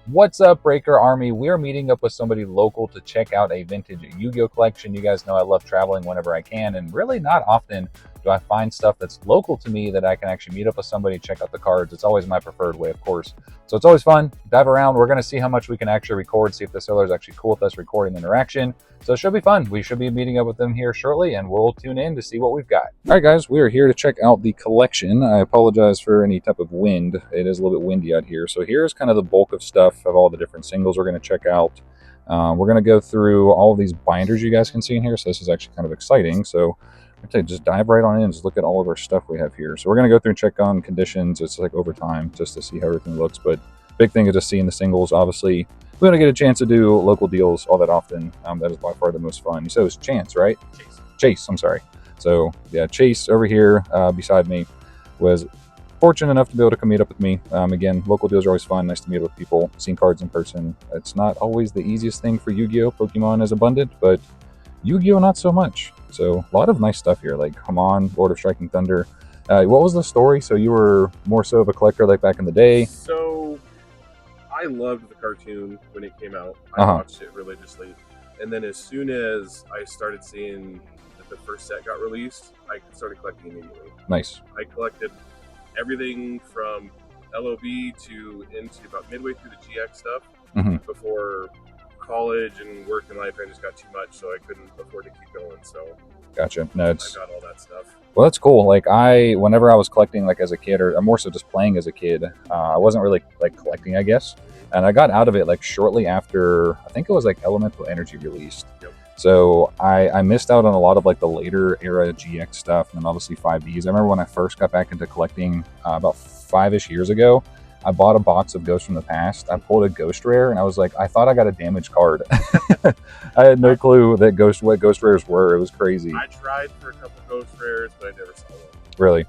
What's up, Breaker Army? We're meeting up with somebody local to check out a vintage Yu-Gi-Oh collection. You guys know I love traveling whenever I can, and really not often do I find stuff that's local to me that I can actually meet up with somebody, check out the cards. It's always my preferred way, of course. So it's always fun. Dive around. We're going to see how much we can actually record, see if the seller is actually cool with us recording the interaction. So it should be fun. We should be meeting up with them here shortly, and we'll tune in to see what we've got. All right, guys, we are here to check out the collection. I apologize for any type of wind. It is a little bit windy out here. So here's kind of the bulk of stuff of all the different singles we're going to check out. We're going to go through all of these binders you guys can see in here. So this is actually kind of exciting. So I'm going to just dive right on in and just look at all of our stuff we have here. So we're going to go through and check on conditions. It's like over time just to see how everything looks. But big thing is just seeing the singles. Obviously, we don't get a chance to do local deals all that often. That is by far the most fun. You said it was Chance, right? Chase, I'm sorry. So yeah, Chase over here beside me was fortunate enough to be able to come meet up with me. Again, local deals are always fun. Nice to meet up with people, seeing cards in person. It's not always the easiest thing for Yu-Gi-Oh! Pokemon is abundant, but Yu-Gi-Oh! Not so much. So a lot of nice stuff here, like Hamon, Lord of Striking Thunder. What was the story? So you were more so of a collector like back in the day? So I loved the cartoon when it came out. I watched it religiously. And then as soon as I started seeing that the first set got released, I started collecting immediately. Nice. I collected everything from LOB to into about midway through the GX stuff. Before college and work and life, I just got too much, so I couldn't afford to keep going. So gotcha. No, I got all that stuff. Well, that's cool. Like whenever I was collecting like as a kid, or more so just playing as a kid, I wasn't really like collecting, I guess. And I got out of it like shortly after, I think it was like Elemental Energy released. Yep. So I missed out on a lot of like the later era GX stuff, and then obviously 5Ds. I remember when I first got back into collecting about 5-ish years ago, I bought a box of Ghosts from the Past. I pulled a Ghost Rare, and I was like, I thought I got a damaged card. I had no clue what Ghost Rares were. It was crazy. I tried for a couple Ghost Rares, but I never saw one. Really?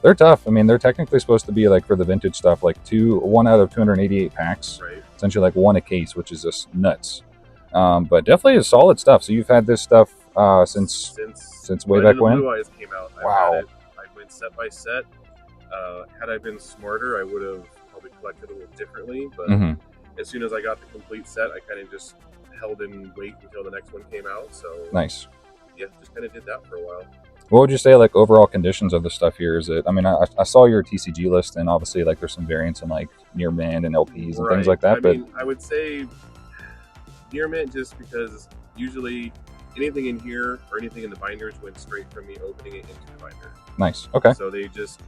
They're tough. I mean, they're technically supposed to be like for the vintage stuff, like 1 out of 288 packs. Right. Essentially like 1 a case, which is just nuts. But definitely is solid stuff. So you've had this stuff since way back when? Blue Eyes came out. Wow. I went set by set. Had I been smarter, I would have probably collected a little differently. But as soon as I got the complete set, I kind of just held in wait until the next one came out. So nice. Yeah, just kind of did that for a while. What would you say like overall conditions of the stuff here? Is it? I mean, I saw your TCG list, and obviously like there's some variants in like near mint and LPs and things like that. I mean, I would say near mint just because usually anything in here or anything in the binders went straight from me opening it into the binder. Nice. Okay. So they just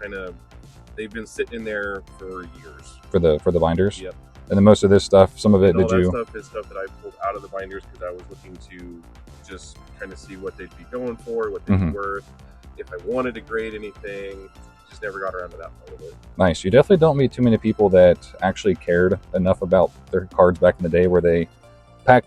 they've been sitting in there for years. For the binders. Yep. And then most of this stuff, some of it, that stuff is stuff that I pulled out of the binders because I was looking to just kind of see what they'd be going for, what they'd be worth, if I wanted to grade anything. Just never got around to that part of it. Nice. You definitely don't meet too many people that actually cared enough about their cards back in the day where they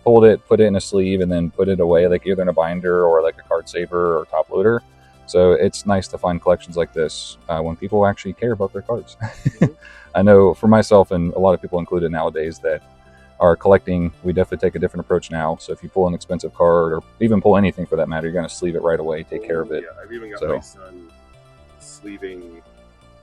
pulled it, put it in a sleeve, and then put it away, like either in a binder or like a card saver or top loader. So it's nice to find collections like this when people actually care about their cards. I know for myself and a lot of people included nowadays that are collecting, we definitely take a different approach now. So if you pull an expensive card or even pull anything for that matter, you're going to sleeve it right away, take care of it. Yeah, I've even got my son sleeving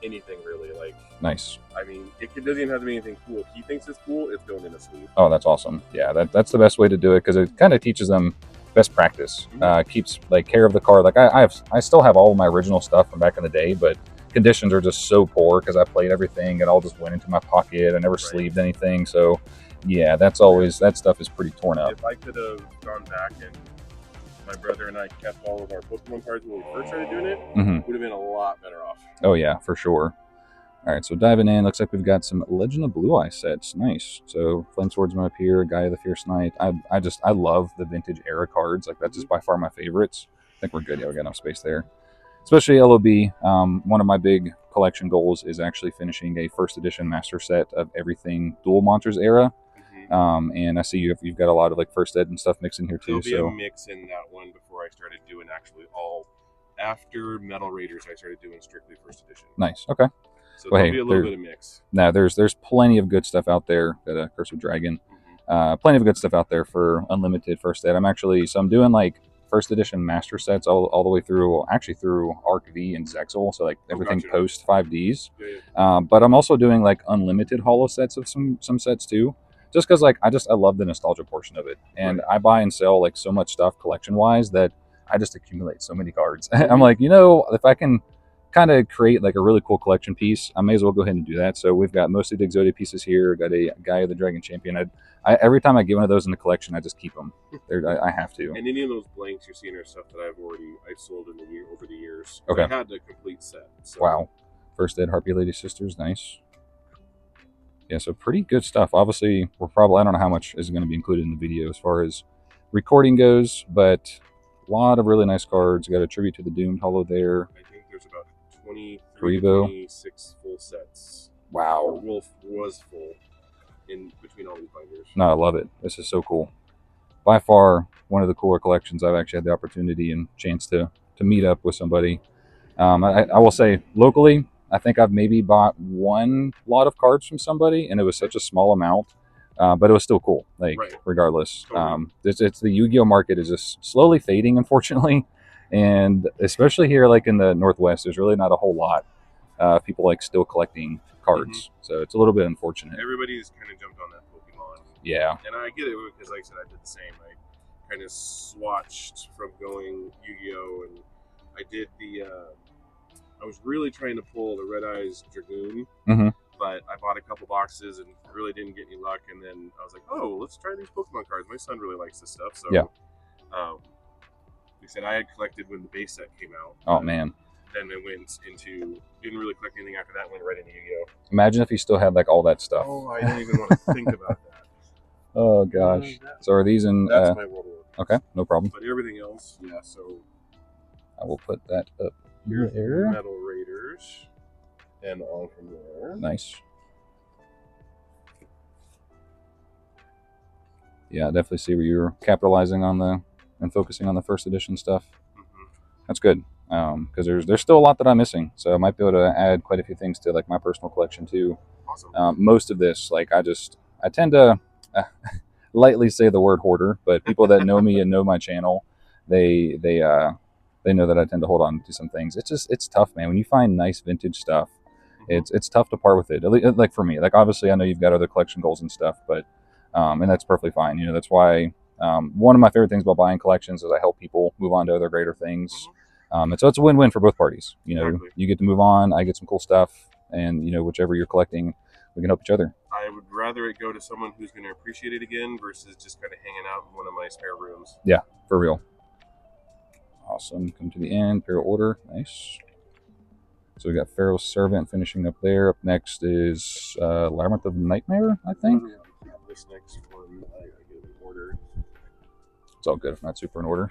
anything really. Like, nice. I mean, it doesn't even have to be anything cool. If he thinks it's cool, it's going in a sleeve. Oh, that's awesome. Yeah, that's the best way to do it because it kind of teaches them best practice. Keeps like care of the card. Like I still have all of my original stuff from back in the day, but conditions are just so poor because I played everything. It all just went into my pocket. I never sleeved anything. So yeah, that stuff is pretty torn up. If I could have gone back and my brother and I kept all of our Pokemon cards when we first started doing it, would have been a lot better off. Oh yeah, for sure. All right, so diving in, looks like we've got some Legend of Blue Eye sets. Nice. So Flame Swordsman up here, Guy of the Fierce Knight. I love the vintage era cards. Like that's just by far my favorites. I think we're good. Yeah, we got enough space there. Especially LOB. One of my big collection goals is actually finishing a first edition master set of everything Duel Monsters era. And I see you've got a lot of like first ed and stuff mixed in here too. There'll be a mix in that one before I started doing actually all after Metal Raiders. I started doing strictly first edition. Nice. Okay. So there'll be a little bit of mix. Now there's plenty of good stuff out there. That Curse of Dragon. Plenty of good stuff out there for unlimited first ed. I'm doing like first edition master sets all the way through, actually through Arc V and Zexal, so like everything post 5Ds. But I'm also doing like unlimited holo sets of some sets too. just because like I love the nostalgia portion of it, and I buy and sell like so much stuff collection wise that I just accumulate so many cards. I'm like, you know, if I can kind of create like a really cool collection piece, I may as well go ahead and do that. So we've got mostly the Exodia pieces here. Got a Guy of the Dragon Champion. Every time I get one of those in the collection, I just keep them. I have to. And any of those blanks you're seeing are stuff that I've sold in the year over the years. Okay. I had the complete set. So. Wow. First Ed Harpy Lady Sisters, nice. Yeah, so pretty good stuff. Obviously, I don't know how much is going to be included in the video as far as recording goes, but a lot of really nice cards. Got a Tribute to the Doomed Hollow there. I think there's about 23 to 26 full sets. Wow. Wolf was full in between all these binders. No, I love it. This is so cool. By far, one of the cooler collections I've actually had the opportunity and chance to meet up with somebody. I will say, locally, I think I've maybe bought one lot of cards from somebody, and it was such a small amount, but it was still cool, like, regardless. Totally. It's the Yu-Gi-Oh market is just slowly fading, unfortunately, and especially here, like in the Northwest, there's really not a whole lot of people like still collecting cards, so it's a little bit unfortunate. Everybody's kind of jumped on that Pokemon. Yeah. And I get it, because like I said, I did the same. I kind of swatched from going Yu-Gi-Oh, and I did the... I was really trying to pull the Red Eyes Dragoon, but I bought a couple boxes and really didn't get any luck. And then I was like, oh, let's try these Pokemon cards. My son really likes this stuff. So, like I said, I had collected when the base set came out. Oh, man. Then it went into, didn't really collect anything after that, went right into Yu-Gi-Oh! Imagine if he still had like all that stuff. Oh, I don't even want to think about that. Oh, gosh. So are these in... That's my World War. Okay, no problem. But everything else, yeah, so... I will put that up. Here's Metal Raiders, and on from there. Nice. Yeah, I definitely see where you're capitalizing on and focusing on the first edition stuff. That's good, because there's still a lot that I'm missing, so I might be able to add quite a few things to like my personal collection too. Awesome. Most of this, like I tend to lightly say the word hoarder, but people that know me and know my channel, they know that I tend to hold on to some things. It's tough, man. When you find nice vintage stuff, it's tough to part with it. Like for me, like obviously I know you've got other collection goals and stuff, but and that's perfectly fine. You know, that's why one of my favorite things about buying collections is I help people move on to other greater things. And so it's a win-win for both parties. You know, you get to move on, I get some cool stuff, and you know, whichever you're collecting, we can help each other. I would rather it go to someone who's going to appreciate it again versus just kind of hanging out in one of my spare rooms. Yeah, for real. Awesome. Come to the end. Imperial Order. Nice. So we got Pharaoh's Servant finishing up there. Up next is Labyrinth of Nightmare, I think. This next one, I get an order. It's all good if not super in order.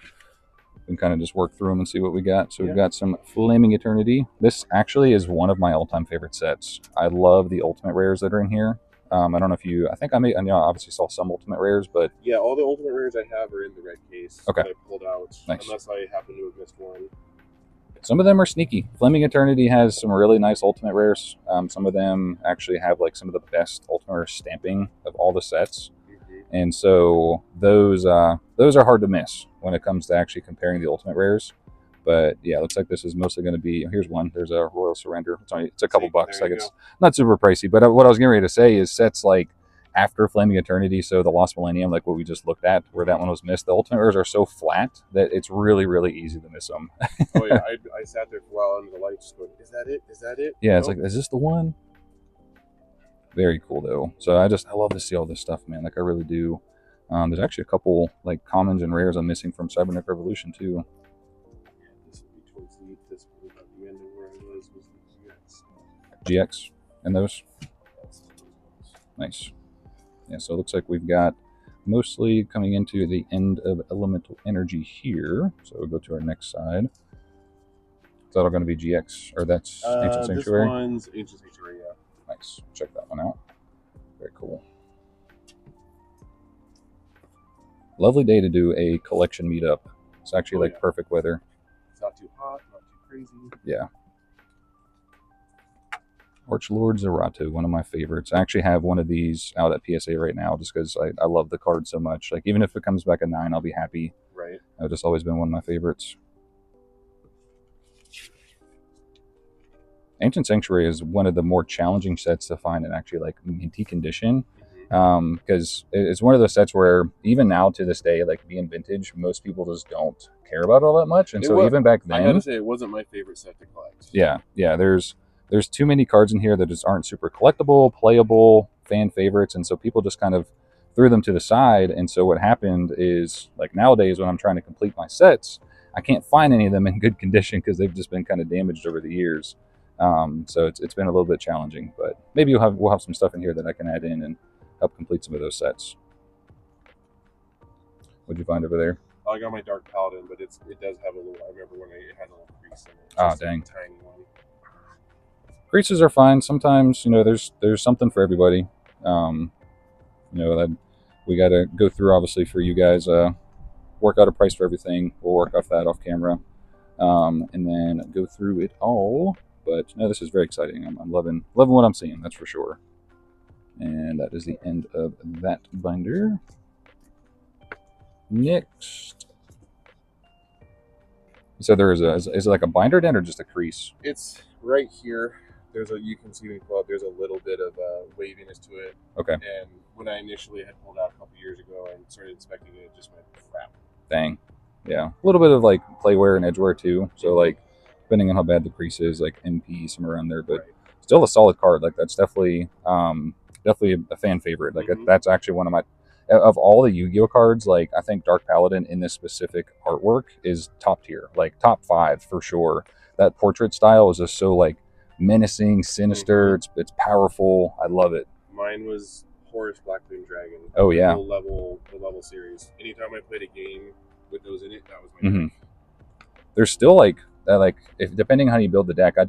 We can kind of just work through them and see what we got. So we've got some Flaming Eternity. This actually is one of my all-time favorite sets. I love the Ultimate Rares that are in here. I don't know if you... I obviously saw some Ultimate Rares, but... Yeah, all the Ultimate Rares I have are in the red case. Okay. That I pulled out. Nice. Unless I happen to have missed one. Some of them are sneaky. Flaming Eternity has some really nice Ultimate Rares. Some of them actually have like some of the best Ultimate Rare stamping of all the sets. And so those are hard to miss when it comes to actually comparing the Ultimate Rares. But yeah, it looks like this is mostly going to be, here's one. There's a Royal Surrender. It's a couple bucks. Like it's not super pricey. But what I was getting ready to say is sets like after Flaming Eternity, so the Lost Millennium, like what we just looked at, where that one was missed, the Ultimate Rares are so flat that it's really, really easy to miss them. Oh yeah, I sat there for a while under the lights going, is that it? Is that it? Yeah, it's like, is this the one? Very cool though. So I love to see all this stuff, man. Like I really do. There's actually a couple like commons and rares I'm missing from Cybernetic Revolution too. This was about the end of where I was the GX. GX and those? Nice. Yeah, so it looks like we've got mostly coming into the end of elemental energy here. So we'll go to our next side. Is that all going to be GX? Or that's Ancient Sanctuary? This one's Ancient Sanctuary, yeah. Nice. Check that one out. Very cool. Lovely day to do a collection meetup. It's actually perfect weather. It's not too hot, not too crazy. Yeah. Archlord Zerato, one of my favorites. I actually have one of these out at PSA right now just because I love the card so much. Like even if it comes back at 9, I'll be happy. Right. It's just always been one of my favorites. Ancient Sanctuary is one of the more challenging sets to find in actually like minty condition. because it's one of those sets where even now to this day, like being vintage, most people just don't care about it all that much. And so even back then, I gotta say, it wasn't my favorite set to collect. Yeah, there's too many cards in here that just aren't super collectible, playable, fan favorites, and so people just kind of threw them to the side. And so what happened is, like nowadays when I'm trying to complete my sets, I can't find any of them in good condition because they've just been kind of damaged over the years. So it's been a little bit challenging, but maybe we'll have some stuff in here that I can add in and help complete some of those sets. What'd you find over there? Oh, I got my Dark Paladin, but it does have a little. I remember when it had a little crease in it. Oh, dang. A tiny one. Creases are fine. Sometimes, there's something for everybody. That we got to go through, obviously, for you guys. Work out a price for everything. We'll work off that off camera, and then go through it all. But no, this is very exciting. I'm loving what I'm seeing. That's for sure. And that is the end of that binder. Next, so there is it like a binder dent or just a crease? It's right here. You can see in club. There's a little bit of waviness to it. Okay. And when I initially had pulled out a couple years ago and started inspecting it, just went crap. Dang. Yeah, a little bit of like playware and edgeware too. So like, depending on how bad the crease is, like MP somewhere around there, but still a solid card. Like that's definitely a fan favorite. Like that's actually one of my, of all the Yu-Gi-Oh cards, like I think Dark Paladin in this specific artwork is top tier, like top 5 for sure. That portrait style is just so like menacing, sinister. It's powerful. I love it. Mine was Horus Blackflame Dragon. Oh yeah, the level series. Anytime I played a game with those in it, that was my deck. There's still like if depending on how you build the deck, I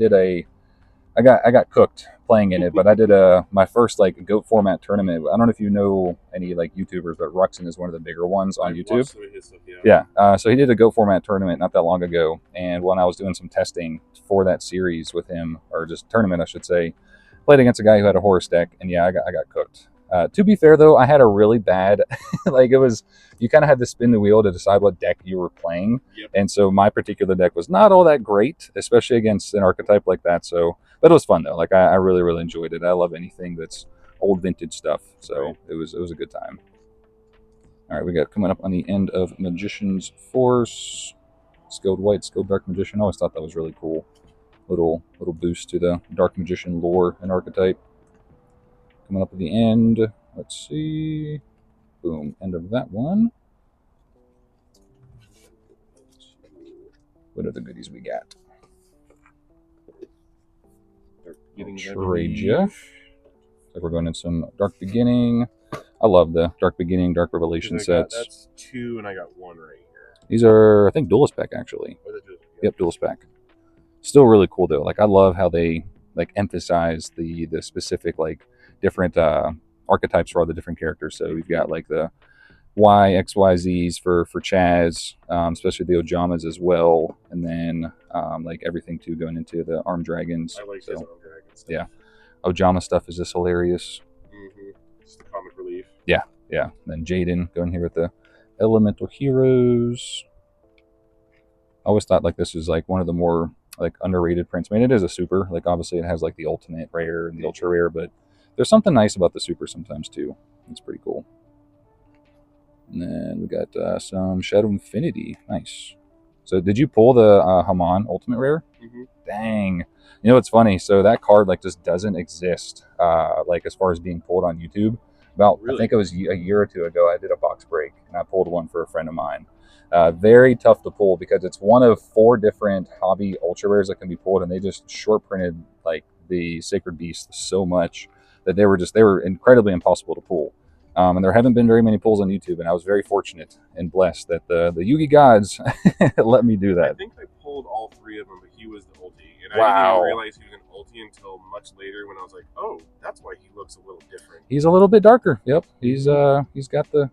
got cooked playing in it, but I did my first like GOAT format tournament. I don't know if you know any like YouTubers, but Ruxin is one of the bigger ones on YouTube. Stuff, yeah. So he did a GOAT format tournament not that long ago, and when I was doing some testing for that series with him, or just tournament I should say, played against a guy who had a Horus deck, and yeah, I got cooked. To be fair though, I had a really bad like you kind of had to spin the wheel to decide what deck you were playing. And so my particular deck was not all that great, especially against an archetype like that. So, but it was fun though. Like I really, really enjoyed it. I love anything that's old vintage stuff. So it was a good time. All right, we got coming up on the end of Magician's Force. Skilled White, Skilled Dark Magician. I always thought that was really cool. Little boost to the Dark Magician lore and archetype. Coming up at the end. Let's see. Boom. End of that one. What are the goodies we got? Trade you. Like we're going in some Dark Beginning. I love the Dark Beginning, Dark Revelation sets. That's 2, and I got 1 right here. These are, I think, Duelist Pack actually. Yep, Duelist Pack. Still really cool though. Like I love how they like emphasize the specific like different archetypes for all the different characters. So you've got like the YXYZs for Chaz, especially the Ojamas as well, and then like everything too going into the Armed Dragons. I like so, Armed Dragon stuff. Yeah, Ojama stuff is just hilarious. Just the comic relief. Yeah. Then Jaden going here with the Elemental Heroes. I always thought like this was like one of the more like underrated prints. I mean, it is a super. Like obviously it has like the ultimate rare and the ultra rare, but there's something nice about the super sometimes too. It's pretty cool. And then we got some Shadow Infinity. Nice. So did you pull the Haman ultimate rare? Dang. You know what's funny? So that card like just doesn't exist like as far as being pulled on YouTube. I think it was a year or 2 ago, I did a box break and I pulled one for a friend of mine. Very tough to pull because it's one of 4 different hobby ultra rares that can be pulled, and they just short printed like the Sacred Beast so much that they were incredibly impossible to pull. And there haven't been very many pulls on YouTube, and I was very fortunate and blessed that the Yugi gods let me do that. I think I pulled all 3 of them, but he was the ulti, and I didn't even realize he was an ulti until much later when I was like, oh, that's why he looks a little different. He's a little bit darker. Yep, he's got the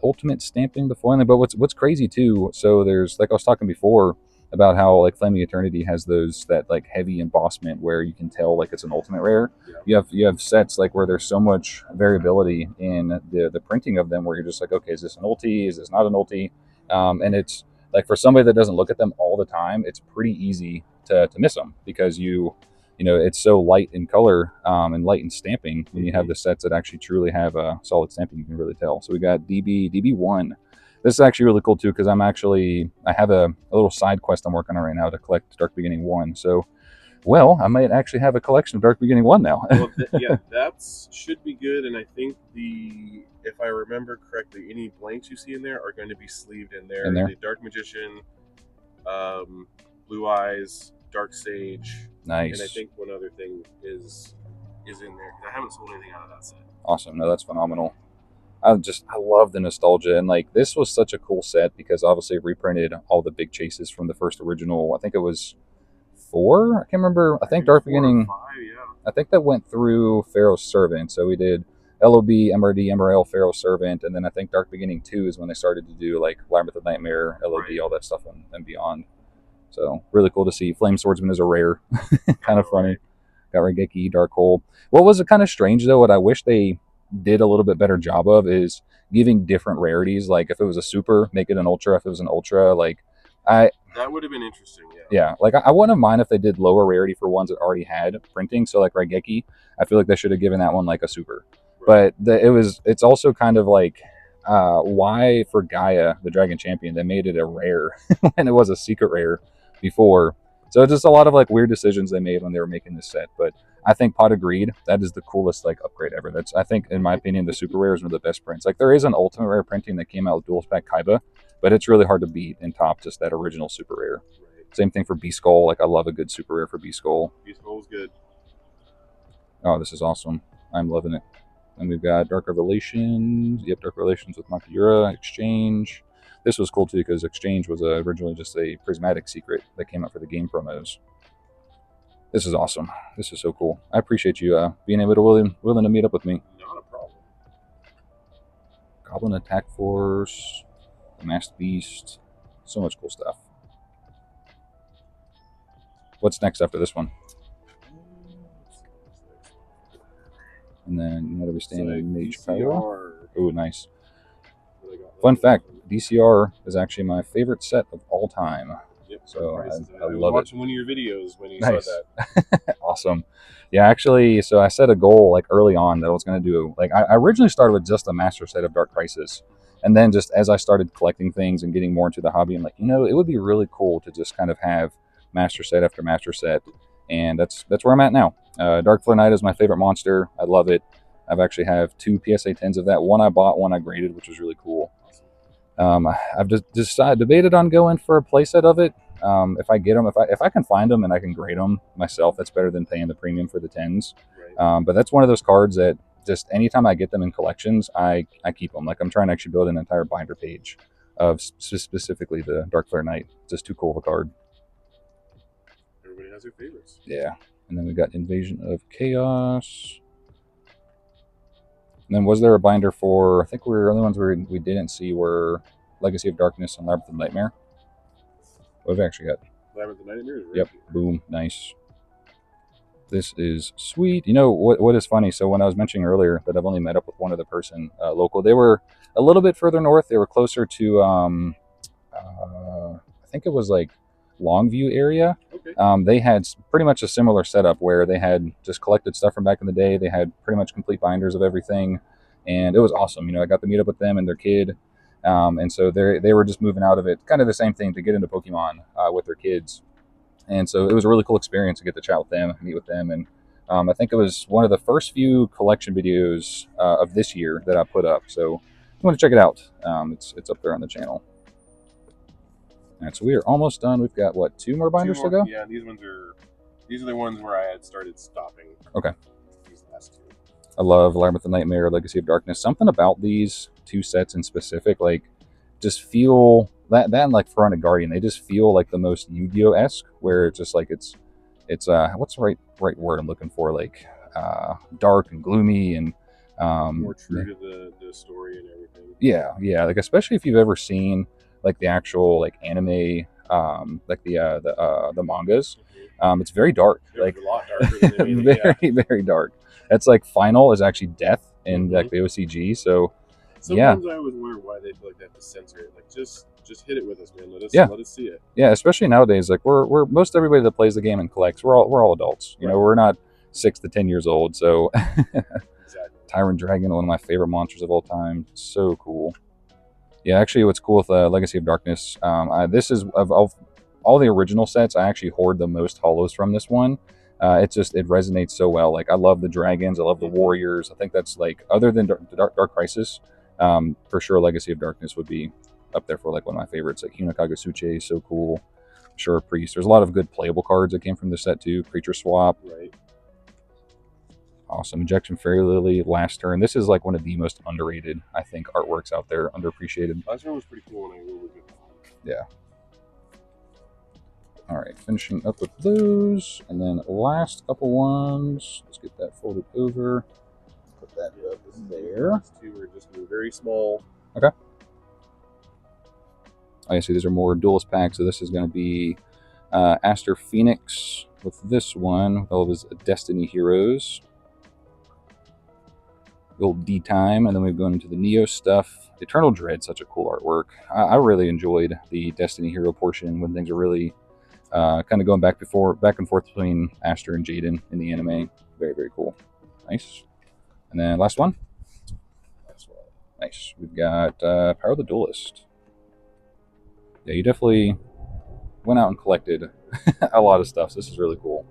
ultimate stamping, the foiling. But what's crazy too, so there's like I was talking before about how like Flaming Eternity has that like heavy embossment where you can tell like it's an ultimate rare. You have sets like where there's so much variability in the printing of them where you're just like, okay, is this an ulti, is this not an ulti? And it's like for somebody that doesn't look at them all the time, it's pretty easy to miss them because you you know, it's so light in color and light in stamping. When you have the sets that actually truly have a solid stamping, you can really tell. So we got DB1. This is actually really cool too, because I have a little side quest I'm working on right now to collect Dark Beginning 1. So, well, I might actually have a collection of Dark Beginning 1 now. Well, yeah, that should be good. And I think if I remember correctly, any blanks you see in there are going to be sleeved in there. The Dark Magician, Blue Eyes, Dark Sage. Nice. And I think one other thing is in there. I haven't sold anything out of that set. Awesome. No, that's phenomenal. I love the nostalgia, and like this was such a cool set because obviously it reprinted all the big chases from the first original. I think it was 4. I can't remember. I think Dark Beginning. 5, yeah. I think that went through Pharaoh's Servant. So we did LOB, MRD, MRL, Pharaoh's Servant, and then I think Dark Beginning 2 is when they started to do like Labyrinth of Nightmare, LOB, all that stuff, and beyond. So really cool to see. Flame Swordsman is a rare. Kind of funny. Got Raigeki, Dark Hole. What was kind of strange though, what I wish they did a little bit better job of is giving different rarities. Like if it was a super, make it an ultra. If it was an ultra, like that would have been interesting. Yeah, like I wouldn't mind if they did lower rarity for ones that already had printing. So like Raigeki, I feel like they should have given that one like a super. Right. But it's also kind of like why for Gaia, the Dragon Champion, they made it a rare and it was a secret rare before. So it's just a lot of like weird decisions they made when they were making this set. But I think Pot of Greed, that is the coolest like upgrade ever. I think, in my opinion, the super rare is one of the best prints. Like there is an ultimate rare printing that came out with Dual Pack Kaiba, but it's really hard to beat and top just that original super rare. Right. Same thing for Beast Skull. Like I love a good super rare for Beast Skull. Beast Skull is good. Oh, this is awesome. I'm loving it. And we've got Dark Revelations. Yep, Dark Revelations with Makiura, Exchange. This was cool too because Exchange was originally just a prismatic secret that came out for the game promos. This is awesome. This is so cool. I appreciate you being able to willing to meet up with me. Not a problem. Goblin Attack Force, the Masked Beast, so much cool stuff. What's next after this one? And then what do we stand in? Mage Power. Oh, nice. Fun fact, DCR is actually my favorite set of all time. Yep, so I love it. I was watching one of your videos when you saw that. Awesome. Yeah, actually, so I set a goal like early on that I was going to do. Like I originally started with just a master set of Dark Crisis. And then just as I started collecting things and getting more into the hobby, I'm like, you know, it would be really cool to just kind of have master set after master set. And that's where I'm at now. Dark Flare Knight is my favorite monster. I love it. I've actually have 2 PSA 10s of that. One I bought, one I graded, which was really cool. I've just debated on going for a playset of it. If I get them, if I can find them and I can grade them myself, that's better than paying the premium for the 10s. Right. But that's one of those cards that just anytime I get them in collections, I keep them. Like I'm trying to actually build an entire binder page of specifically the Dark Flare Knight. Just too cool of a card. Everybody has their favorites. Yeah. And then we got Invasion of Chaos. And then was there a binder for, I think the only ones we didn't see were Legacy of Darkness and Labyrinth of Nightmare. What have we actually got? Labyrinth of Nightmare? Yep, boom, nice. This is sweet. You know, what is funny, so when I was mentioning earlier that I've only met up with one other person local, they were a little bit further north. They were closer to, I think it was like Longview area. Okay. They had pretty much a similar setup where they had just collected stuff from back in the day. They had pretty much complete binders of everything, and it was awesome. You know, I got to meet up with them and their kid, and so they were just moving out of it, kind of the same thing to get into Pokemon with their kids, and so it was a really cool experience to get to chat with them, meet with them, and I think it was one of the first few collection videos of this year that I put up. So if you want to check it out, it's up there on the channel. All right, so we are almost done. We've got, what, 2 more binders to go? Yeah, these are the ones where I had started stopping. Okay. These last 2. I love Labyrinth of Nightmare, Legacy of Darkness. Something about these 2 sets in specific, like, just feel, that and like Pharaonic Guardian, they just feel like the most Yu-Gi-Oh-esque, where it's just like, it's what's the right word I'm looking for? Like, dark and gloomy and... more true to the story and everything. Yeah, like, especially if you've ever seen... like the actual like anime, like the mangas. It's very dark, like a lot darker than very dark. It's like final is actually death in like the OCG. So Sometimes I always wonder why they feel like they have to censor it. Like, just hit it with us, man. Let us see it. Yeah, especially nowadays. Like we're most everybody that plays the game and collects. We're all adults. You know, we're not 6 to 10 years old. So, Exactly. Tyrant Dragon, one of my favorite monsters of all time. So cool. Yeah, actually, what's cool with Legacy of Darkness, this is of all the original sets. I actually hoard the most holos from this one. It resonates so well. Like, I love the dragons, I love the warriors. I think that's like, other than Dark Crisis, for sure, Legacy of Darkness would be up there for like one of my favorites. Like Hinokagasuche, so cool. Sure, Priest. There's a lot of good playable cards that came from this set too. Creature Swap. Right. Awesome. Injection Fairy Lily, Last Turn. This is like one of the most underrated, I think, artworks out there, underappreciated. Last Turn was pretty cool when I rolled it. Yeah. All right, finishing up with those, and then last couple ones. Let's get that folded over. Put that up there. These two are just very small. Okay. I see these are more duelist packs, so this is going to be Aster Phoenix with this one, with all of his Destiny heroes. Old D-Time, and then we've gone into the Neo stuff. Eternal Dread, such a cool artwork. I really enjoyed the Destiny hero portion when things are really kind of going back and forth between Aster and Jaden in the anime. Very, very cool. Nice. And then last one. Nice. We've got Power of the Duelist. Yeah, you definitely went out and collected a lot of stuff. So this is really cool.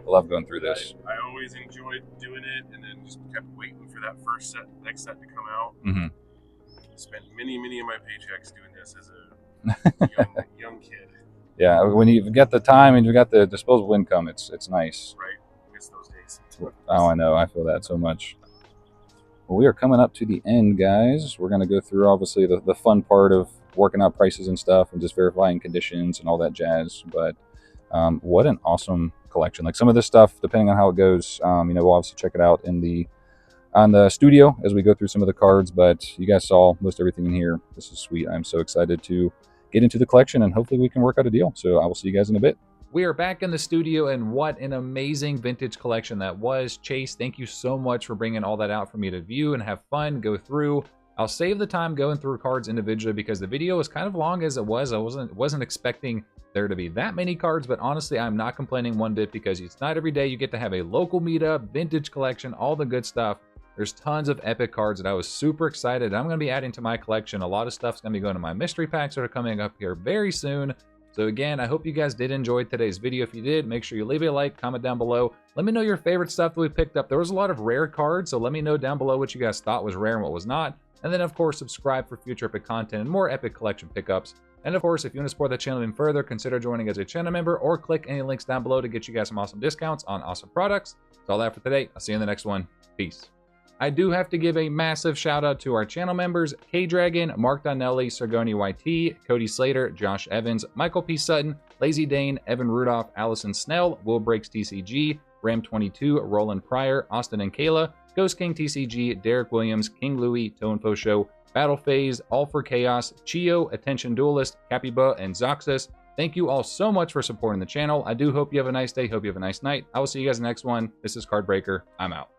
I love going through this. I always enjoyed doing it, and then just kept waiting for that next set to come out. Spent many of my paychecks doing this as a young kid. Yeah, when you've got the time and you've got the disposable income, it's nice. Right, miss those days. Oh, I know. I feel that so much. Well, we are coming up to the end, guys. We're going to go through, obviously, the fun part of working out prices and stuff and just verifying conditions and all that jazz. But what an awesome collection. Like, some of this stuff, depending on how it goes, we'll obviously check it out on the studio as we go through some of the cards. But you guys saw most everything in here. This is sweet. I'm so excited to get into the collection, and hopefully we can work out a deal. So I will see you guys in a bit. We are back in the studio, and what an amazing vintage collection that was. Chase, thank you so much for bringing all that out for me to view and have fun, go through. I'll save the time going through cards individually because the video was kind of long as it was. I wasn't expecting there to be that many cards, but honestly, I'm not complaining one bit because it's not every day you get to have a local meetup, vintage collection, all the good stuff. There's tons of epic cards that I was super excited. I'm going to be adding to my collection. A lot of stuff's going to be going to my mystery packs that are coming up here very soon. So again, I hope you guys did enjoy today's video. If you did, make sure you leave a like, comment down below. Let me know your favorite stuff that we picked up. There was a lot of rare cards, so let me know down below what you guys thought was rare and what was not. And then, of course, subscribe for future epic content and more epic collection pickups. And of course, if you want to support the channel even further, consider joining as a channel member or click any links down below to get you guys some awesome discounts on awesome products. That's all that for today. I'll see you in the next one. Peace. I do have to give a massive shout out to our channel members: K-Dragon, Mark Donnelly, Sargoni YT, Cody Slater, Josh Evans, Michael P. Sutton, Lazy Dane, Evan Rudolph, Allison Snell, Will Breaks TCG, Ram22, Roland Pryor, Austin and Kayla, Ghost King TCG, Derek Williams, King Louie, Toenfo Show, Battle Phase, All for Chaos, Chio, Attention Duelist, Capiba, and Zoxus. Thank you all so much for supporting the channel. I do hope you have a nice day. Hope you have a nice night. I will see you guys in the next one. This is CardBreaker. I'm out.